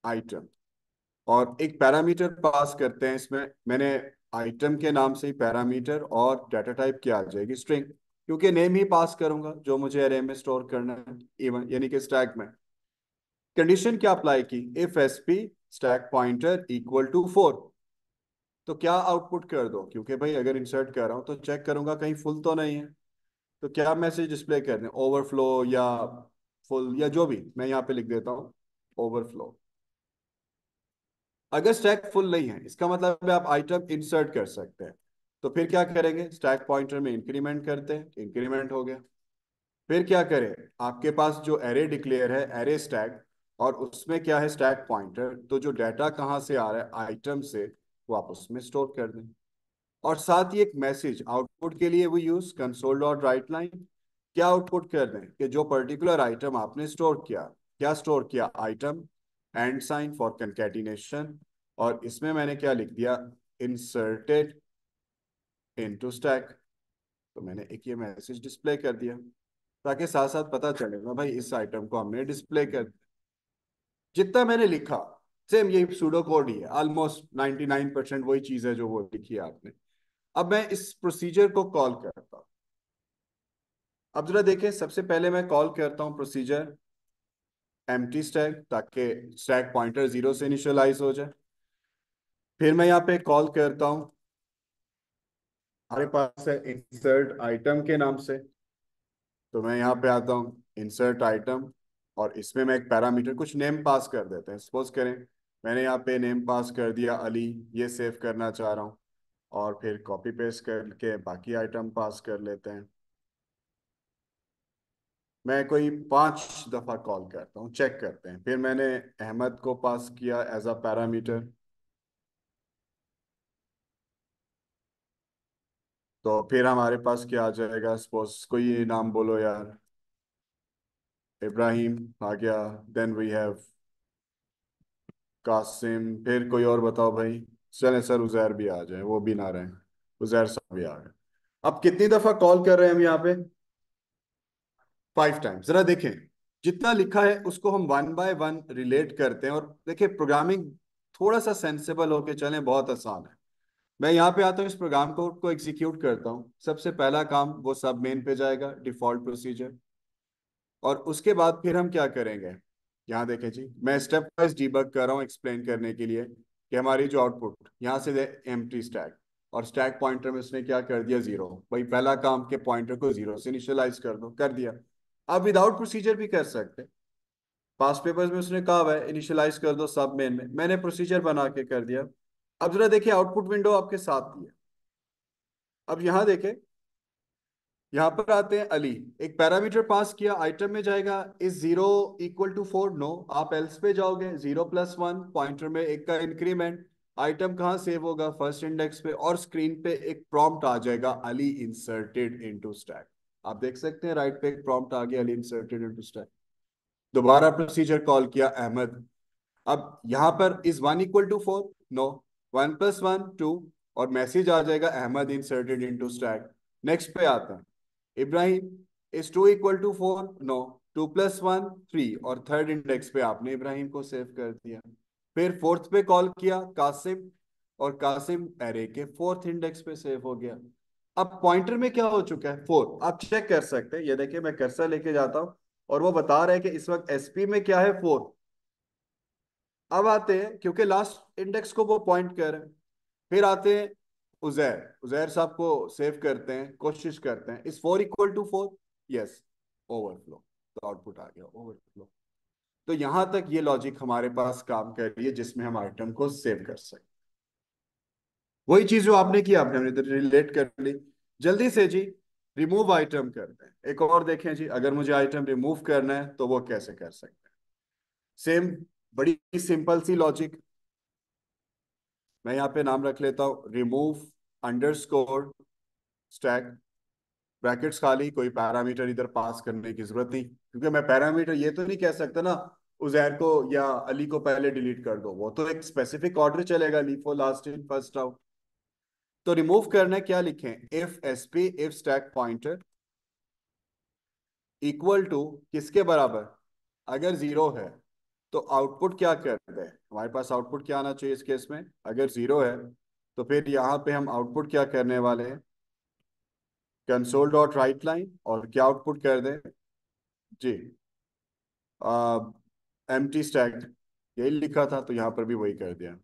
आइटम, और एक पैरामीटर पास करते हैं इसमें। मैंने आइटम के नाम से ही पैरामीटर, और डाटा टाइप क्या आ जाएगी, स्ट्रिंग, क्योंकि नेम ही पास करूंगा जो मुझे अरे में स्टोर करना है, इवन यानी कि स्टैक में। कंडीशन क्या अप्लाई की, if S P stack pointer equal to 4, तो क्या आउटपुट कर दो, क्योंकि भाई अगर इंसर्ट कर रहा हूं तो चेक करूंगा कहीं फुल तो नहीं है। तो क्या मैसेज डिस्प्ले कर दें, ओवरफ्लो या फुल, या जो भी, मैं यहाँ पे लिख देता हूँ ओवरफ्लो। अगर स्टैक फुल नहीं है इसका मतलब है आप आइटम इंसर्ट कर सकते हैं। तो फिर क्या करेंगे, स्टैक पॉइंटर में इंक्रीमेंट करते हैं, इंक्रीमेंट हो गया। फिर क्या करें, आपके पास जो एरे डिक्लेयर है, एरे स्टैक, और उसमें क्या है, स्टैक पॉइंटर, तो जो डाटा कहाँ से आ रहा है, आइटम से, वो आप उसमें स्टोर कर दें। और साथ ही एक मैसेज आउटपुट के लिए वो use console dot right line, क्या आउटपुट कर दें कि जो पर्टिकुलर आइटम आपने स्टोर किया, क्या स्टोर किया, item, and sign for concatenation, और इसमें मैंने क्या लिख दिया, इंसर्टेड इनटू स्टैक। तो मैंने एक ये मैसेज डिस्प्ले कर दिया, ताकि साथ साथ पता चलेगा भाई इस आइटम को हमने डिस्प्ले कर। जितना मैंने लिखा सेम यही सूडो कोड ही है, ऑलमोस्ट 99% वही चीज है जो वो लिखी है आपने। अब मैं इस प्रोसीजर को कॉल करता हूँ। अब जरा देखें, सबसे पहले मैं कॉल करता हूँ प्रोसीजर एम्प्टी स्टैक, ताकि स्टैक पॉइंटर जीरो से इनिशियलाइज हो जाए। फिर मैं यहाँ पे कॉल करता हूँ, हमारे पास है इंसर्ट आइटम के नाम से, तो मैं यहाँ पे आता हूँ इंसर्ट आइटम, और इसमें मैं एक पैरामीटर कुछ नेम पास कर देते हैं। सपोज करें मैंने यहाँ पे नेम पास कर दिया अली, ये सेव करना चाह रहा हूँ, और फिर कॉपी पेस्ट करके बाकी आइटम पास कर लेते हैं। मैं कोई 5 दफा कॉल करता हूँ, चेक करते हैं। फिर मैंने अहमद को पास किया एज अ पैरामीटर, तो फिर हमारे पास क्या आ जाएगा, सपोज कोई नाम बोलो यार, इब्राहिम आ गया। देन वी हैव कासिम, फिर कोई और बताओ भाई। चले सर, उजैर भी आ जाए, वो भी ना रहे। उजैर साहब भी आ गए। अब कितनी दफा कॉल कर रहे हैं हम यहाँ पे? 5 टाइम्स। जरा देखें, जितना लिखा है उसको हम वन बाय वन रिलेट करते हैं। और देखिए, प्रोग्रामिंग थोड़ा सा सेंसेबल होके चलें, बहुत आसान है। मैं यहाँ पे आता हूँ, इस प्रोग्राम को एग्जीक्यूट करता हूँ। सबसे पहला काम वो सब मेन पे जाएगा, डिफॉल्ट प्रोसीजर। और उसके बाद फिर हम क्या करेंगे? यहाँ देखें जी, मैं स्टेप वाइज डीबग कर रहा हूँ एक्सप्लेन करने के लिए कि हमारी जो आउटपुट यहाँ से एम्प्टी स्टैक, और स्टैक पॉइंटर में उसने क्या कर दिया, 0। भाई पहला काम के पॉइंटर को 0 से इनिशियलाइज कर दो, कर दिया। अब विदाउट प्रोसीजर भी कर सकते। पास्ट पेपर्स में उसने कहा हुआ है इनिशियलाइज कर दो सब मेन में, मैंने प्रोसीजर बना के कर दिया। अब जरा देखिए, आउटपुट विंडो आपके साथ ही है। अब यहाँ देखें, यहाँ पर आते हैं अली। एक पैरामीटर पास किया, आइटम में जाएगा, इज 0 इक्वल टू 4? नो। आप एल्स पे जाओगे, 0+1 पॉइंटर में एक का इंक्रीमेंट। आइटम कहाँ सेव होगा? फर्स्ट इंडेक्स पे। और स्क्रीन पे एक प्रॉम्प्ट आ जाएगा, अली इंसर्टेड इनटू स्टैक। आप देख सकते हैं राइट पे एक प्रॉम्प्ट आ गया, अली इंसर्टेड इनटू स्टैक। दोबारा प्रोसीजर कॉल किया, अहमद। अब यहां पर इज 1 इक्वल टू 4? नो। 1+1 2। और मैसेज आ जाएगा, Ahmad inserted into stack. Next पे आता है, Ibrahim. Is 2 equal to 4? No. 2+1 3। और थर्ड इंडेक्स पे आपने इब्राहिम को सेव कर दिया। फिर फोर्थ पे कॉल किया, कासिम। और कासिम एरे के फोर्थ इंडेक्स पे सेव हो गया। अब पॉइंटर में क्या हो चुका है? 4। आप चेक कर सकते हैं, ये देखिए मैं कर्सर लेके जाता हूं और वो बता रहे हैं कि इस वक्त एसपी में क्या है, 4। अब आते हैं, क्योंकि लास्ट इंडेक्स को वो पॉइंट कर रहे हैं। फिर आते हैं उजैर। उजैर साहब को सेव करते हैं, कोशिश करते हैं, इस 4 इक्वल टू 4? यस। ओवरफ्लो। तो आउटपुट आ गया, ओवरफ्लो। तो यहां तक ये लॉजिक हमारे पास काम कर रही है, जिसमें हम आइटम को सेव कर सकते। वही चीज जो आपने किया, आपने हमने रिलेट कर ली। जल्दी से जी, रिमूव आइटम करते हैं। एक और देखें जी, अगर मुझे आइटम रिमूव करना है तो वो कैसे कर सकते हैं? सेम, बड़ी सिंपल सी लॉजिक। मैं यहाँ पे नाम रख लेता हूँ, रिमूव अंडरस्कोर स्टैक, ब्रैकेट्स खाली, कोई पैरामीटर इधर पास करने की जरूरत नहीं, क्योंकि मैं पैरामीटर ये तो नहीं कह सकता ना उजैर को या अली को पहले डिलीट कर दो, वो तो एक स्पेसिफिक ऑर्डर चलेगा, LIFO last in first out. तो रिमूव करना है, क्या लिखें? If SP if stack pointer equal to किसके बराबर? अगर 0 है तो आउटपुट क्या कर दे? हमारे पास आउटपुट क्या आना चाहिए इस केस में? अगर 0 है तो फिर यहाँ पे हम आउटपुट क्या करने वाले हैं? कंसोल डॉट राइट लाइन, और क्या आउटपुट कर दें जी? एम्प्टी स्टैक, यही लिखा था तो यहाँ पर भी वही कर दिया।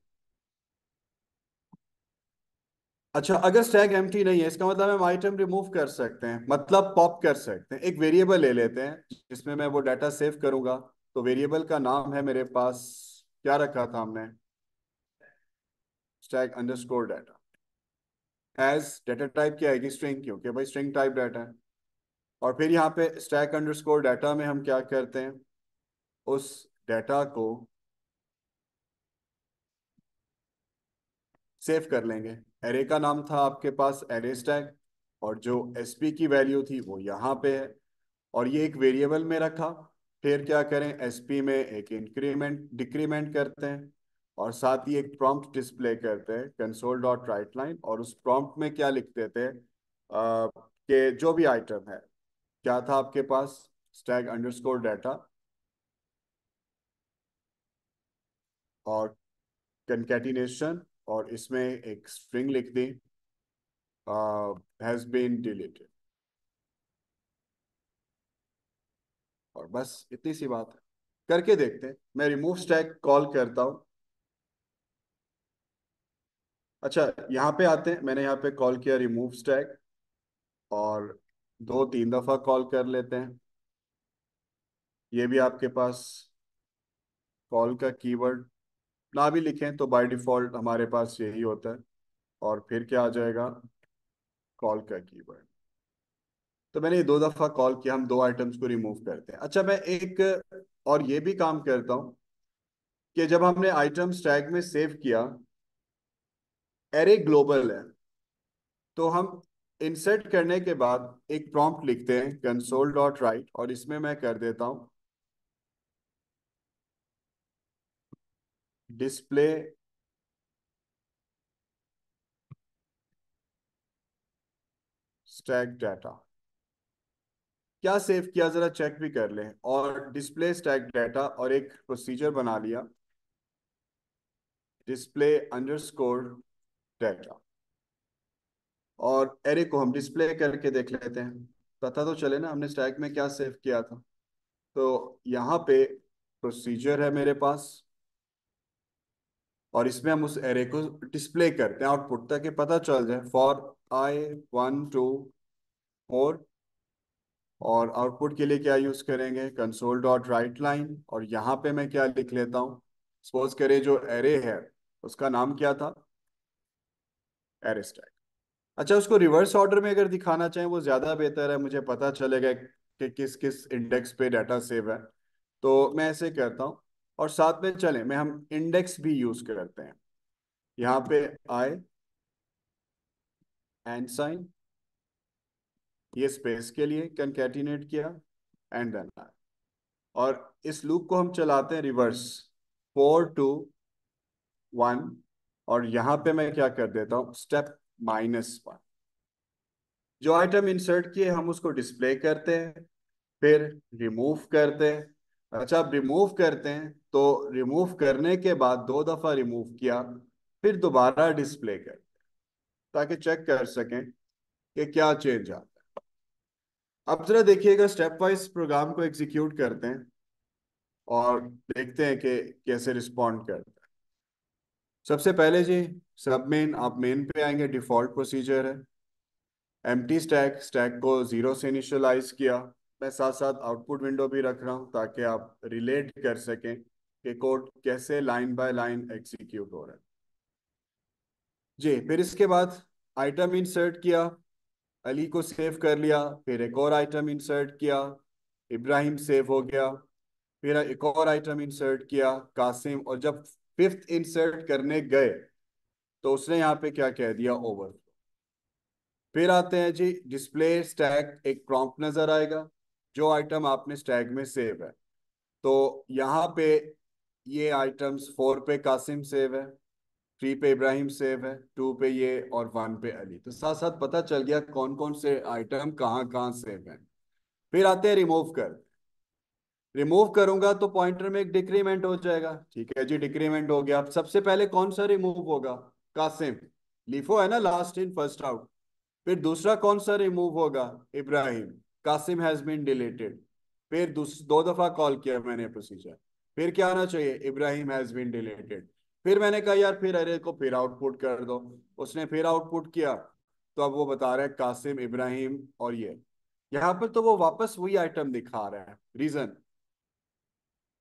अच्छा, अगर स्टैक एम्प्टी नहीं है, इसका मतलब हम आइटम रिमूव कर सकते हैं, मतलब पॉप कर सकते हैं। एक वेरिएबल ले लेते हैं जिसमें मैं वो डाटा सेव करूंगा। तो वेरिएबल का नाम है मेरे पास, क्या रखा था हमने? Stack underscore data. As data type क्या आएगी? स्ट्रिंग, क्योंकि भाई स्ट्रिंग टाइप डाटा है। और फिर यहाँ पे स्टैक अंडरस्कोर डाटा में हम क्या करते हैं? उस डाटा को सेव कर लेंगे। एरे का नाम था आपके पास एरे स्टैक, और जो एसपी की वैल्यू थी वो यहाँ पे है। और ये एक वेरिएबल में रखा। फिर क्या करें? एसपी में एक इंक्रीमेंट डिक्रीमेंट करते हैं, और साथ ही एक प्रॉम्प्ट डिस्प्ले करते हैं, कंसोल डॉट राइट लाइन। और उस प्रॉम्प्ट में क्या लिख देते हैं? कि जो भी आइटम है, क्या था आपके पास? स्टैक अंडरस्कोर डाटा, और कंकैटिनेशन, और इसमें एक स्ट्रिंग लिख दी, हैज बीन डिलीटेड। और बस इतनी सी बात है। करके देखते हैं, मैं रिमूव स्टैक कॉल करता हूँ। अच्छा, यहाँ पे आते हैं, मैंने यहाँ पे कॉल किया रिमूव स्टैक, और 2-3 दफा कॉल कर लेते हैं। ये भी आपके पास कॉल का कीवर्ड ना भी लिखें तो बाय डिफॉल्ट हमारे पास यही होता है। और फिर क्या आ जाएगा? कॉल का कीवर्ड। तो मैंने ये 2 दफा कॉल किया, हम 2 आइटम्स को रिमूव करते हैं। अच्छा, मैं एक और ये भी काम करता हूँ कि जब हमने आइटम स्टैक में सेव किया, एरे ग्लोबल है, तो हम इंसर्ट करने के बाद एक प्रॉम्प्ट लिखते हैं, कंसोल डॉट राइट, और इसमें मैं कर देता हूँ डिस्प्ले स्टैक डाटा, क्या सेव किया जरा चेक भी कर लें। और डिस्प्ले स्टैक डाटा और एक प्रोसीजर बना लिया, डिस्प्ले अंडरस्कोर डाटा। और एरे को हम डिस्प्ले करके देख लेते हैं, पता तो चले ना हमने स्टैक में क्या सेव किया था। तो यहाँ पे प्रोसीजर है मेरे पास, और इसमें हम उस एरे को डिस्प्ले करते हैं आउटपुट, ताकि पता चल जाए फॉर आई 1 2 4। और आउटपुट के लिए क्या यूज करेंगे, कंसोल डॉट राइट लाइन। और यहाँ पे मैं क्या लिख लेता हूँ, सपोज करें जो एरे है उसका नाम क्या था, एरे स्टैक। अच्छा, उसको रिवर्स ऑर्डर में अगर दिखाना चाहें वो ज्यादा बेहतर है, मुझे पता चलेगा कि किस किस इंडेक्स पे डाटा सेव है। तो मैं ऐसे करता हूँ। और साथ में चलें मैं हम इंडेक्स भी यूज करते हैं। यहाँ पे आई एंड साइन, ये स्पेस के लिए कंकैटिनेट किया, एंड देन आई। और इस लूप को हम चलाते हैं रिवर्स, 4 2 1। और यहाँ पे मैं क्या कर देता हूँ, स्टेप -1। जो आइटम इंसर्ट किए हम उसको डिस्प्ले करते हैं, फिर रिमूव करते हैं। अच्छा, अब रिमूव करते हैं तो रिमूव करने के बाद 2 दफा रिमूव किया, फिर दोबारा डिस्प्ले कर, ताकि चेक कर सकें कि क्या चेंज आता है। अब जरा देखिएगा, स्टेप वाइज प्रोग्राम को एग्जीक्यूट करते हैं और देखते हैं कि कैसे रिस्पॉन्ड करते हैं। सबसे पहले जी, सब मेन, आप मेन पे आएंगे, डिफॉल्ट प्रोसीजर है एम्प्टी स्टैक, स्टैक को 0 से इनिशियलाइज किया। मैं साथ साथ आउटपुट विंडो भी रख रहा हूँ ताकि आप रिलेट कर सकें कि कोड कैसे लाइन बाय लाइन एग्जीक्यूट हो रहा है जी। फिर इसके बाद आइटम इंसर्ट किया, अली को सेव कर लिया, फिर एक और आइटम इंसर्ट किया, इब्राहिम सेव हो गया। फिर एक और आइटम इंसर्ट किया, कासिम। और जब फिफ्थ इंसर्ट करने गए तो उसने यहाँ पे क्या कह दिया, ओवर। फिर आते हैं जी डिस्प्ले स्टैक, एक प्रॉम्प्ट नजर आएगा, जो आइटम आपने स्टैक में सेव है। तो यहाँ पे ये आइटम्स 4 पे कासिम सेव है, 3 पे इब्राहिम सेव है, 2 पे ये, और 1 पे अली। तो साथ साथ पता चल गया कौन कौन से आइटम कहाँ कहाँ सेव है। फिर आते हैं रिमूव कर, रिमूव करूंगा तो पॉइंटर में एक डिक्रीमेंट हो जाएगा। ठीक है जी, डिक्रीमेंट हो गया। अब सबसे पहले कौन सा रिमूव होगा, कासिम, लिफो है ना, लास्ट इन फर्स्ट आउट। फिर दूसरा कौन सा रिमूव होगा, Ibrahim, Qasim has been deleted. फिर 2 दफा कॉल किया मैंने प्रोसीजर, फिर क्या आना चाहिए, इब्राहिम हैज बीन डिलीटेड। फिर मैंने कहा यार फिर अरे को फिर आउटपुट कर दो, उसने फिर आउटपुट किया। तो अब वो बता रहा है कासिम, इब्राहिम और ये। यहाँ पर तो वो वापस वही आइटम दिखा रहा है। रीजन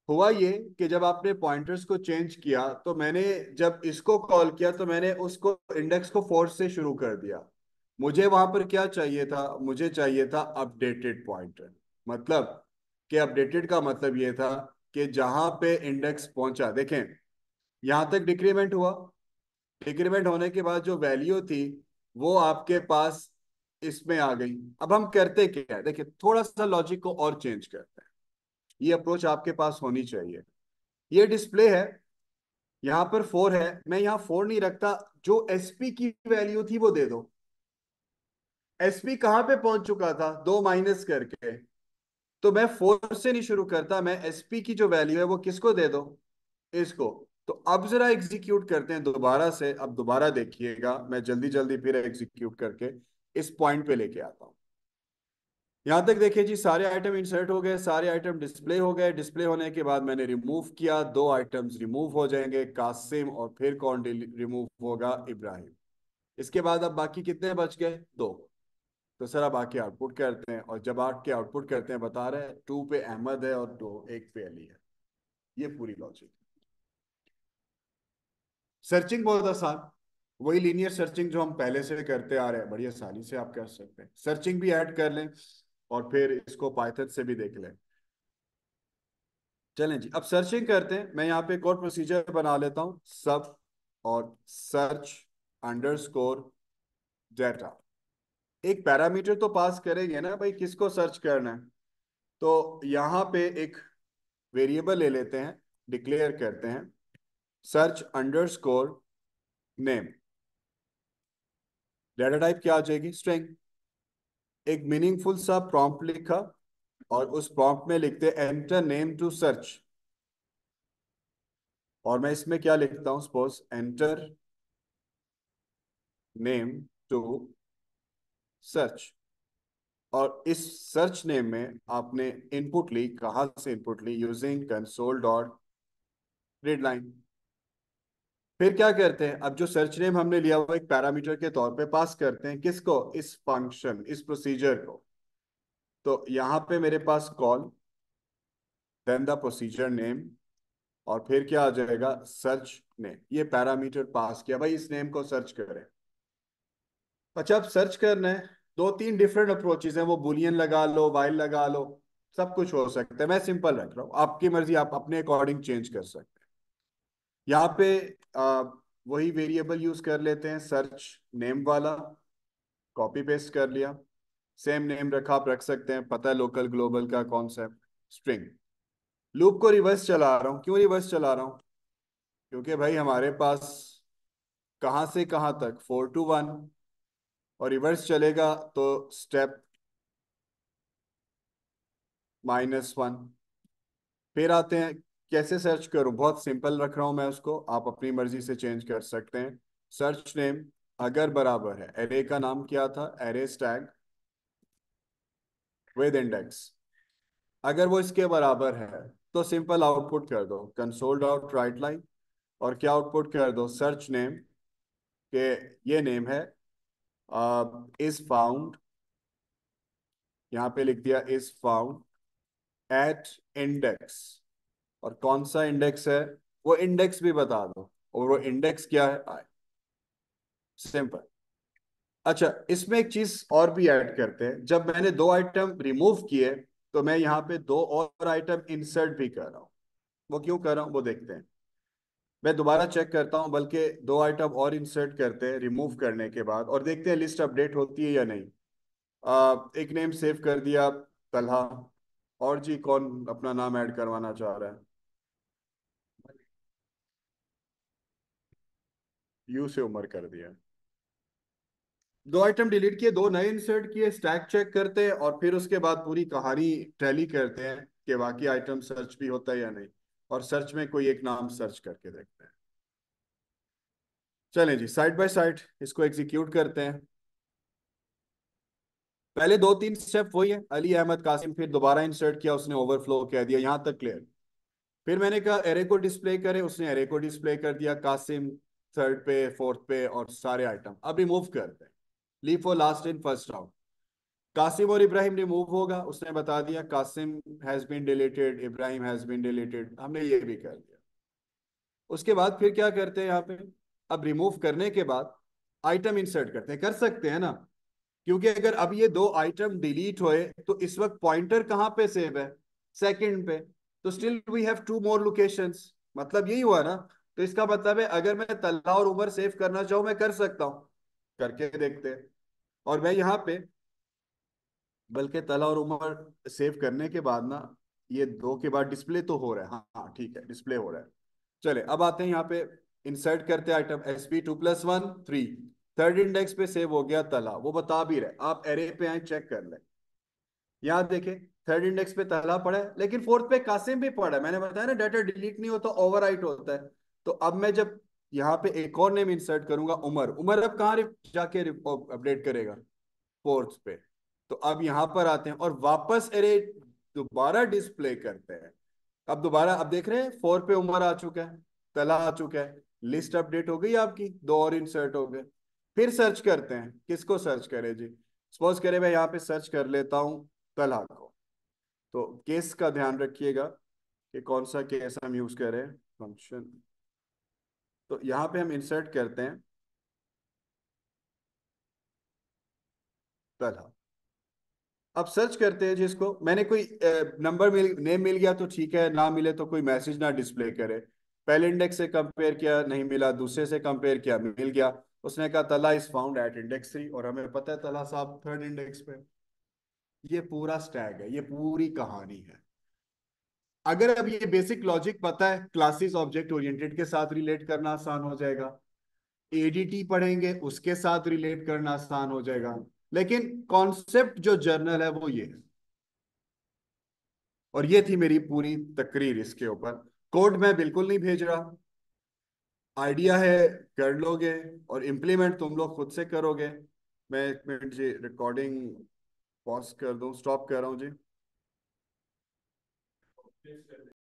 हुआ ये कि जब आपने पॉइंटर्स को चेंज किया तो मैंने जब इसको कॉल किया तो मैंने उसको इंडेक्स को 4 से शुरू कर दिया। मुझे वहां पर क्या चाहिए था, मुझे चाहिए था अपडेटेड पॉइंटर। मतलब कि अपडेटेड का मतलब ये था कि जहां पे इंडेक्स पहुंचा, देखें यहां तक डिक्रीमेंट हुआ, डिक्रीमेंट होने के बाद जो वैल्यू थी वो आपके पास इसमें आ गई। अब हम करते क्या है, देखिए थोड़ा सा लॉजिक को और चेंज करते हैं, ये अप्रोच आपके पास होनी चाहिए। ये डिस्प्ले है, यहाँ पर 4 है, मैं यहाँ 4 नहीं रखता, जो एसपी की वैल्यू थी वो दे दो। एसपी कहाँ पे पहुंच चुका था, 2 माइनस करके। तो मैं 4 से नहीं शुरू करता, मैं एसपी की जो वैल्यू है वो किसको दे दो, इसको। तो अब जरा एग्जीक्यूट करते हैं दोबारा से। अब दोबारा देखिएगा, मैं जल्दी जल्दी फिर एग्जीक्यूट करके इस पॉइंट पे लेके आता हूँ। यहां तक देखिए जी, सारे आइटम इंसर्ट हो गए, सारे आइटम डिस्प्ले हो गए। डिस्प्ले होने के बाद मैंने रिमूव किया, 2 आइटम्स रिमूव हो जाएंगे, कासिम और फिर कौन रिमूव होगा, इब्राहिम। इसके बाद अब बाकी कितने बच गए, 2। तो सर अब आके आउटपुट करते हैं, और जब आके आउटपुट करते हैं बता रहे हैं 2 पे अहमद है और 1 पे अली है। ये पूरी लॉजिक। सर्चिंग बहुत आसान, वही लीनियर सर्चिंग जो हम पहले से करते आ रहे हैं, बड़ी आसानी से आप कर सकते हैं। सर्चिंग भी ऐड कर लें और फिर इसको पाइथन से भी देख लें। चलें जी, अब सर्चिंग करते हैं। मैं यहाँ पे एक और प्रोसीजर बना लेता हूँ, सब और सर्च अंडरस्कोर डाटा। एक पैरामीटर तो पास करेंगे ना भाई, किसको सर्च करना है। तो यहाँ पे एक वेरिएबल ले लेते हैं, डिक्लेयर करते हैं search underscore name, data type क्या आ जाएगी, स्ट्रिंग। एक मीनिंगफुल सा प्रॉम्प्ट लिखा, और उस प्रॉम्प्ट में लिखते एंटर नेम टू सर्च। और मैं इसमें क्या लिखता हूं, suppose enter name to search. और इस सर्च नेम में आपने इनपुट ली, कहां से इनपुट ली, using console dot read line. फिर क्या करते हैं, अब जो सर्च नेम हमने लिया हुआ एक पैरामीटर के तौर पे पास करते हैं, किसको, इस फंक्शन, इस प्रोसीजर को। तो यहाँ पे मेरे पास call, then the procedure name, और फिर क्या आ जाएगा, सर्च नेम। ये पैरामीटर पास किया, भाई इस नेम को सर्च करें। अच्छा, अब सर्च करना है, दो तीन डिफरेंट अप्रोचेज हैं, वो बुलियन लगा लो, वाइल लगा लो, सब कुछ हो सकता है। मैं सिंपल रख रहा हूँ, आपकी मर्जी, आप अपने अकॉर्डिंग चेंज कर सकते हैं। यहाँ पे आ, वही वेरिएबल यूज कर लेते हैं, सर्च नेम वाला, कॉपी पेस्ट कर लिया, सेम नेम रखा, आप रख सकते हैं, पता है लोकल ग्लोबल का कॉन्सेप्ट, स्ट्रिंग। लूप को रिवर्स चला रहा हूँ, क्यों रिवर्स चला रहा हूँ, क्योंकि भाई हमारे पास कहाँ से कहाँ तक, 4 to 1, और रिवर्स चलेगा तो स्टेप -1। फिर आते हैं, कैसे सर्च करूं, बहुत सिंपल रख रहा हूं मैं उसको, आप अपनी मर्जी से चेंज कर सकते हैं। सर्च नेम अगर बराबर है, एरे का नाम क्या था, एरे स्टैग विद इंडेक्स, अगर वो इसके बराबर है तो सिंपल आउटपुट कर दो कंसोल डॉट राइट लाइन, और क्या आउटपुट कर दो, सर्च नेम के ये नेम है, इज फाउंड, यहाँ पे लिख दिया इज फाउंड एट इंडेक्स। और कौन सा इंडेक्स है, वो इंडेक्स भी बता दो, और वो इंडेक्स क्या है, सिंपल। अच्छा, इसमें एक चीज और भी ऐड करते हैं, जब मैंने दो आइटम रिमूव किए, तो मैं यहाँ पे दो और आइटम इंसर्ट भी कर रहा हूँ। वो क्यों कर रहा हूँ वो देखते हैं। मैं दोबारा चेक करता हूँ, बल्कि दो आइटम और इंसर्ट करते हैं रिमूव करने के बाद, और देखते हैं लिस्ट अपडेट होती है या नहीं। एक नेम सेव कर दिया, तलहा। और जी, कौन अपना नाम ऐड करवाना चाह रहा है, यू से उमर कर दिया। दो आइटम डिलीट किए, दो नए इंसर्ट किए, स्टैक चेक करते हैं, और फिर उसके बाद पूरी कहानी टैली करते हैं कि बाकी आइटम सर्च भी होता है या नहीं। और सर्च में कोई एक नाम सर्च करके देखते हैं। चलें जी, साइड बाय साइड इसको एग्जीक्यूट करते हैं। पहले दो तीन स्टेप वही है, अली अहमद कासिम, फिर दोबारा इंसर्ट किया, उसने ओवरफ्लो कह दिया, यहां तक क्लियर। फिर मैंने कहा एरे को डिस्प्ले करे, उसने एरे को डिस्प्ले कर दिया, कासिम थर्ड पे, फोर्थ पे, और सारे आइटम। अब रिमूव करते हैं, LIFO last in first out. Qasim और इब्राहिम रिमूव होगा, उसने बता दिया Qasim has been deleted, Ibrahim has been deleted, हमने ये भी कर दिया। उसके बाद फिर क्या करते हैं यहाँ पे, अब रिमूव करने के बाद आइटम इंसर्ट करते हैं, कर सकते हैं ना, क्योंकि अगर अब ये दो आइटम डिलीट हुए तो इस वक्त पॉइंटर कहाँ पे सेव है, सेकंड पे। तो still we have two more locations, मतलब यही हुआ ना। तो इसका मतलब है अगर मैं तल्ला और उमर सेव करना चाहूं, मैं कर सकता हूं, करके देखते हैं। और मैं यहाँ पे, बल्कि तला और उमर सेव करने के बाद ना, ये दो के बाद डिस्प्ले तो हो रहा है, हाँ हाँ ठीक है, डिस्प्ले हो रहा है। चले, अब आते हैं यहाँ पे, इंसर्ट करते हैं आइटम SP2+1 3, थर्ड इंडेक्स पे सेव हो गया तला, वो बता भी रहे, आप एरे पे आए चेक कर ले। यहाँ देखें, थर्ड इंडेक्स पे तला पड़ा है, लेकिन फोर्थ पे कासिम भी पड़ा है। मैंने बताया ना, डाटा डिलीट नहीं होता, ओवरराइट होता है। तो अब मैं जब यहाँ पे एक और नेम इंसर्ट करूंगा, उमर, उमर अब कहाँ जाके अपडेट करेगा, फोर्थ पे। तो अब यहां पर आते हैं और वापस एरे दोबारा डिस्प्ले करते हैं। अब दोबारा, अब देख रहे हैं 4 पे उमर आ चुका है, तला आ चुका है, लिस्ट अपडेट हो गई आपकी, दो और इंसर्ट हो गए। फिर सर्च करते हैं, किसको सर्च करें जी, सपोज करें मैं यहाँ पे सर्च कर लेता हूँ तला को। तो केस का ध्यान रखिएगा कि कौन सा केस हम यूज करें, फंक्शन। तो यहाँ पे हम इंसर्ट करते हैं तला। अब सर्च करते हैं जिसको मैंने, कोई नंबर मिल, नेम मिल गया तो ठीक है, ना मिले तो कोई मैसेज ना डिस्प्ले करे। पहले इंडेक्स से कंपेयर किया, नहीं मिला, दूसरे से कंपेयर किया, मिल गया। उसने कहा तला इज फाउंड एट इंडेक्स 3, और हमें पता है तला साहब थर्ड इंडेक्स पे। ये पूरा स्टैग है, ये पूरी कहानी है। अगर अब ये बेसिक लॉजिक पता है, क्लासेस ऑब्जेक्ट ओरिएंटेड के साथ रिलेट करना आसान हो जाएगा, एडीटी पढ़ेंगे उसके साथ रिलेट करना आसान हो जाएगा। लेकिन कॉन्सेप्ट जो जर्नल है वो ये है। और ये थी मेरी पूरी तकरीर इसके ऊपर। कोड मैं बिल्कुल नहीं भेज रहा, आइडिया है, कर लोगे, और इम्प्लीमेंट तुम लोग खुद से करोगे। मैं एक मिनट जी रिकॉर्डिंग पॉज कर दूं, स्टॉप कर रहा हूँ जी।